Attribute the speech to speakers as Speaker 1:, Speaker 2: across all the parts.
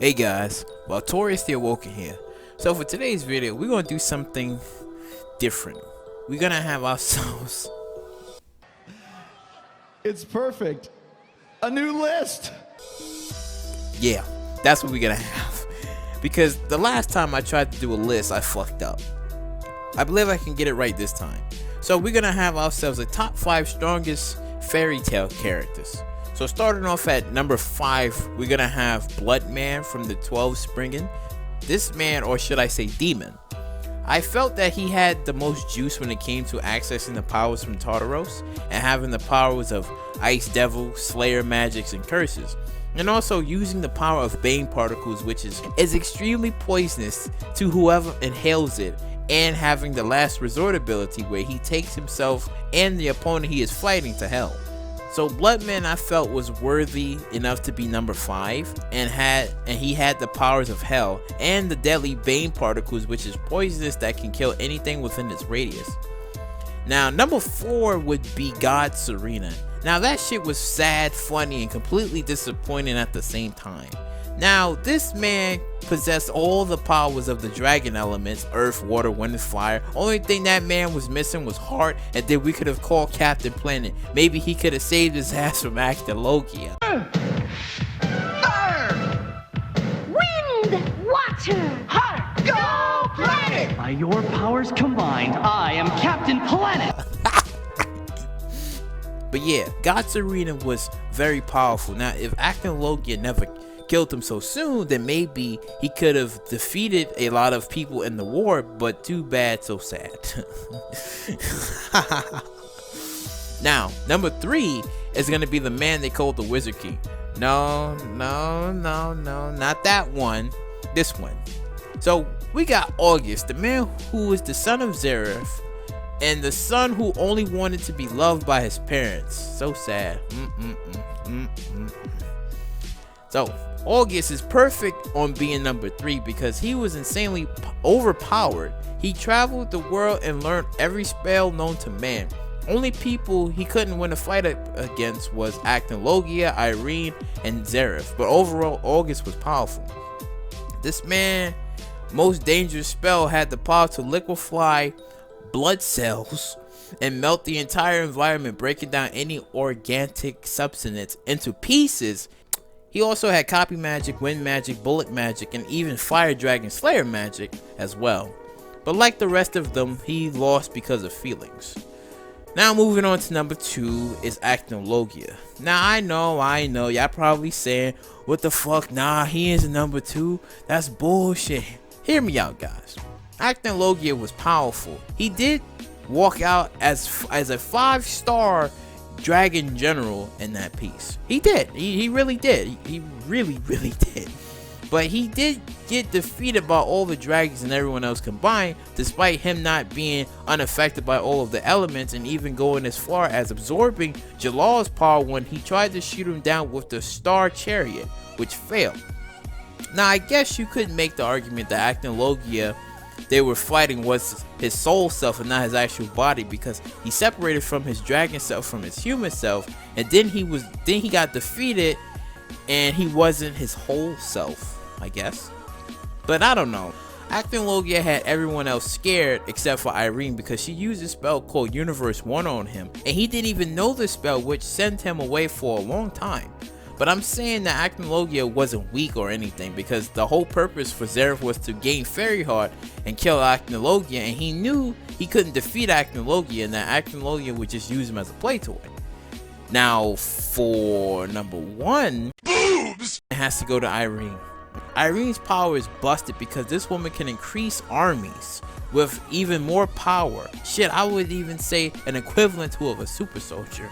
Speaker 1: Hey guys, Valtorious the Awoken here. So for today's video, we're gonna do something different. We're gonna have ourselves
Speaker 2: It's perfect. A new list.
Speaker 1: yeah, that's what we're gonna have. Because the last time I tried to do a list, I fucked up. I believe I can get it right this time. So we're gonna have ourselves a top 5 strongest fairy tale characters. So starting off at number 5, we're gonna have Bloodman from the 12 Springen. This man, or should I say demon, I felt that he had the most juice when it came to accessing the powers from Tartaros and having the powers of Ice Devil, Slayer magics, and curses. And also using the power of Bane particles, which is extremely poisonous to whoever inhales it, and having the last resort ability where he takes himself and the opponent he is fighting to hell. So Bloodman I felt was worthy enough to be number 5 and he had the powers of hell and the deadly Bane particles, which is poisonous that can kill anything within its radius. Now number 4 would be God Serena. Now that shit was sad, funny, and completely disappointing at the same time. Now this man possessed all the powers of the dragon elements: earth, water, wind, and fire. Only thing that man was missing was heart, and then we could have called Captain Planet. Maybe he could have saved his ass from acnologia.
Speaker 3: Fire! Wind! Water! Heart! Go planet!
Speaker 4: By your powers combined, I am Captain Planet!
Speaker 1: But yeah, God Serena was very powerful. Now if acnologia never killed him so soon, then maybe he could have defeated a lot of people in the war, but too bad, so sad. Now number 3 is gonna be the man they called the Wizard King. No, not that one, this one. So we got August, the man who is the son of Zareth and the son who only wanted to be loved by his parents. So sad. So August is perfect on being number 3 because he was insanely overpowered. He traveled the world and learned every spell known to man. Only people he couldn't win a fight against was Acnologia, Irene, and Zareth, but overall August was powerful. This man's most dangerous spell had the power to liquefy blood cells and melt the entire environment, breaking down any organic substance into pieces. He also had copy magic, wind magic, bullet magic, and even fire dragon slayer magic as well. But like the rest of them, he lost because of feelings. Now moving on to number 2 is acnologia. Now I know, y'all probably saying, what the fuck, nah, he is number 2, that's bullshit. Hear me out, guys. Acnologia was powerful. He did walk out as a 5-star dragon general in that piece. He did. He really did. He really did. But he did get defeated by all the dragons and everyone else combined, despite him not being unaffected by all of the elements, and even going as far as absorbing Jalal's power when he tried to shoot him down with the Star Chariot, which failed. Now I guess you could make the argument that acnologia they were fighting was his soul self and not his actual body, because he separated from his dragon self from his human self, and then he got defeated and he wasn't his whole self, I guess. But I don't know. Acnologia had everyone else scared except for Irene, because she used a spell called Universe 1 on him, and he didn't even know the spell, which sent him away for a long time. But I'm saying that acnologia wasn't weak or anything, because the whole purpose for Zareth was to gain Fairy Heart and kill acnologia, and he knew he couldn't defeat acnologia, and that acnologia would just use him as a play toy. Now for number 1, boobs, it has to go to Irene. Irene's power is busted because this woman can increase armies with even more power. Shit, I would even say an equivalent to of a super soldier.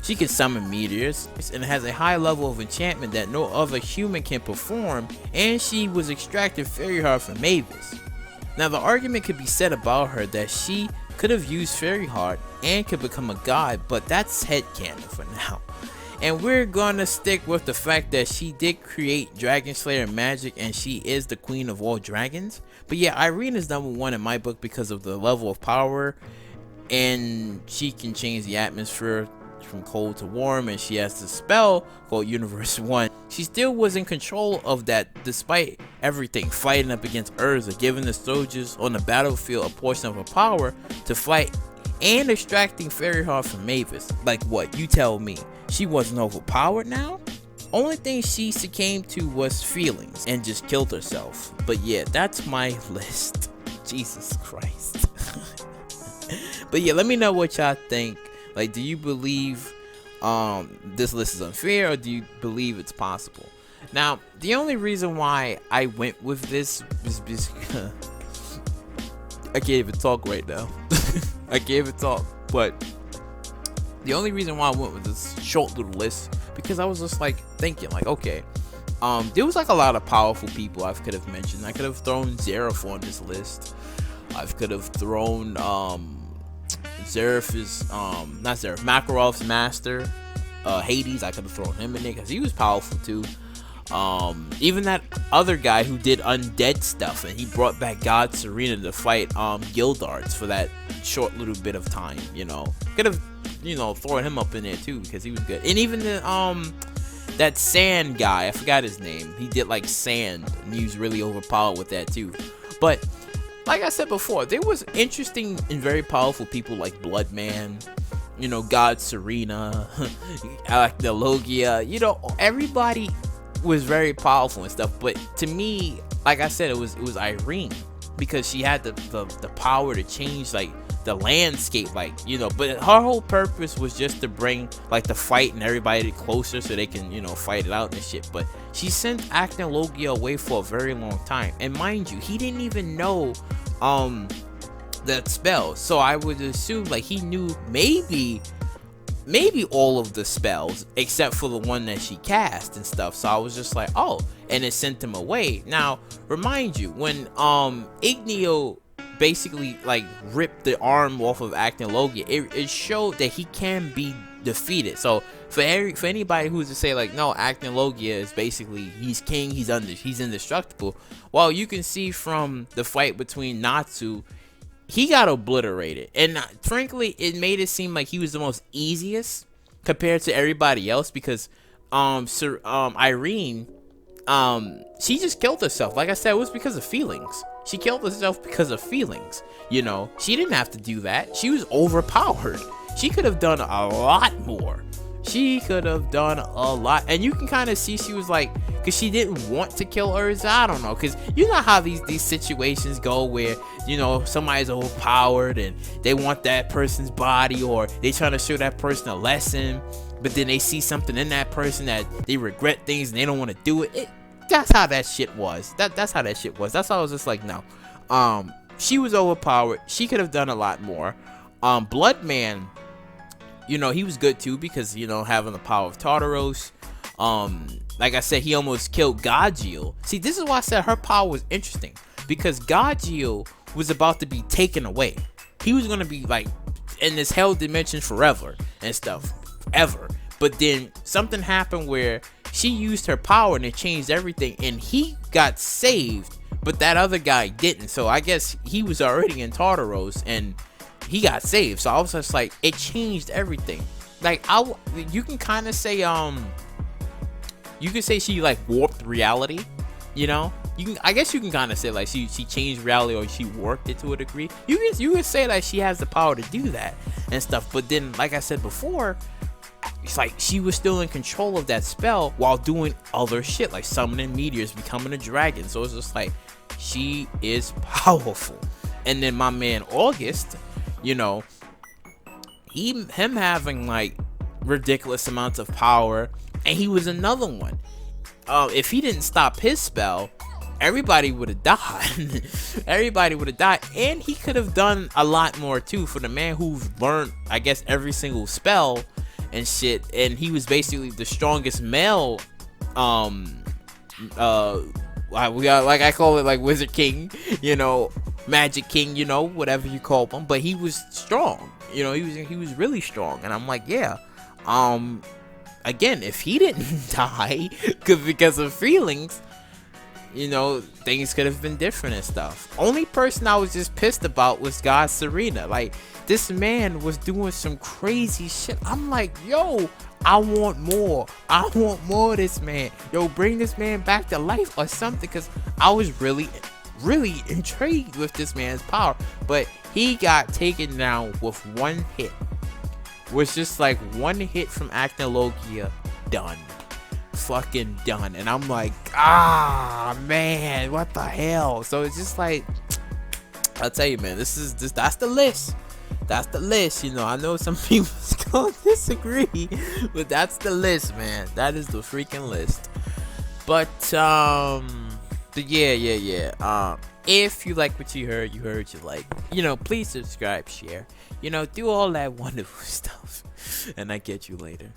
Speaker 1: She can summon meteors and has a high level of enchantment that no other human can perform, and she was extracting Fairy Heart from Mavis. Now the argument could be said about her that she could have used Fairy Heart and could become a god, but that's headcanon for now. And we're gonna stick with the fact that she did create Dragon Slayer magic and she is the queen of all dragons. But yeah, Irene is number 1 in my book because of the level of power, and she can change the atmosphere from cold to warm, and she has the spell called Universe 1. she still was in control of that despite everything, fighting up against Urza, giving the soldiers on the battlefield a portion of her power to fight, and extracting Fairy Heart from Mavis. Like what? You tell me. She wasn't overpowered now? Only thing she succumbed to was feelings and just killed herself. But yeah, that's my list. Jesus Christ. But yeah, let me know what y'all think. Like, do you believe this list is unfair, or do you believe it's possible? Now, the only reason why I went with this is because I can't even talk right now. I can't even talk. But the only reason why I went with this short little list, because I was just like thinking, like, okay, there was like a lot of powerful people I could have mentioned. I could have thrown Zeref on this list. I could have thrown Zeref is not Zeref, Makarov's master, Hades. I could have thrown him in there because he was powerful too. Even that other guy who did undead stuff, and he brought back God Serena to fight Gildarts for that short little bit of time, you know. Could have, you know, thrown him up in there too because he was good. And even the that sand guy, I forgot his name. He did like sand, and he was really overpowered with that too. But like I said before, there was interesting and very powerful people like Bloodman, you know, God Serena, acnologia, you know, everybody was very powerful and stuff. But to me, like I said, it was Irene, because she had the power to change like the landscape, like, you know. But her whole purpose was just to bring like the fight and everybody closer so they can, you know, fight it out and shit. But she sent acnologia away for a very long time, and mind you, he didn't even know that spell. So I would assume like he knew maybe all of the spells except for the one that she cast and stuff. So I was just like, oh, and it sent him away. Now remind you, when Igneo basically like ripped the arm off of acnologia, it showed that he can be defeated. So for anybody who's to say like, no, acnologia is basically, he's king, he's indestructible, well, you can see from the fight between Natsu, he got obliterated. And frankly, it made it seem like he was the most easiest compared to everybody else, because Irene, she just killed herself. Like I said, it was because of feelings. She killed herself because of feelings. You know, she didn't have to do that. She was overpowered. She could have done a lot more. She could have done a lot. And you can kind of see she was like, because she didn't want to kill Urza. I don't know, because you know how these situations go where, you know, somebody's overpowered and they want that person's body, or they trying to show that person a lesson, but then they see something in that person that they regret things and they don't want to do it. That's how that shit was. That's how that shit was. That's why I was just like, no. She was overpowered. She could have done a lot more. Bloodman, you know, he was good too, because, you know, having the power of Tartaros. Like I said, he almost killed Gagil. See, this is why I said her power was interesting, because Gagil was about to be taken away. He was going to be like in this hell dimension forever and stuff, ever. But then something happened where she used her power and it changed everything, and he got saved, but that other guy didn't. So I guess he was already in Tartaros and he got saved. So I was just like, it changed everything. Like, you can kind of say you could say she like warped reality, you know. I guess you can kind of say like she changed reality, or she worked it to a degree. You can say that she has the power to do that and stuff. But then, like I said before, it's like she was still in control of that spell while doing other shit, like summoning meteors, becoming a dragon. So it's just like, she is powerful. And then my man August, you know, him having like ridiculous amounts of power, and he was another one. If he didn't stop his spell, everybody would have died. Everybody would have died. And he could have done a lot more too, for the man who learned, I guess, every single spell and shit. And he was basically the strongest male, we got, like, I call it like Wizard King, you know, Magic King, you know, whatever you call him. But he was strong, you know, he was really strong. And I'm like, yeah, again, if he didn't die because of feelings, you know, things could have been different and stuff. Only person I was just pissed about was God Serena. Like, this man was doing some crazy shit. I'm like, yo, I want more. I want more of this man. Yo, bring this man back to life or something, because I was really intrigued with this man's power. But he got taken down with one hit. Was just like one hit from acnologia, done. Fucking done. And I'm like, man, what the hell? So it's just like, I'll tell you, man, that's the list. That's the list. You know, I know some people's gonna disagree, but that's the list, man. That is the freaking list. But yeah. If you like what you heard you like, you know, please subscribe, share, you know, do all that wonderful stuff, and I get you later.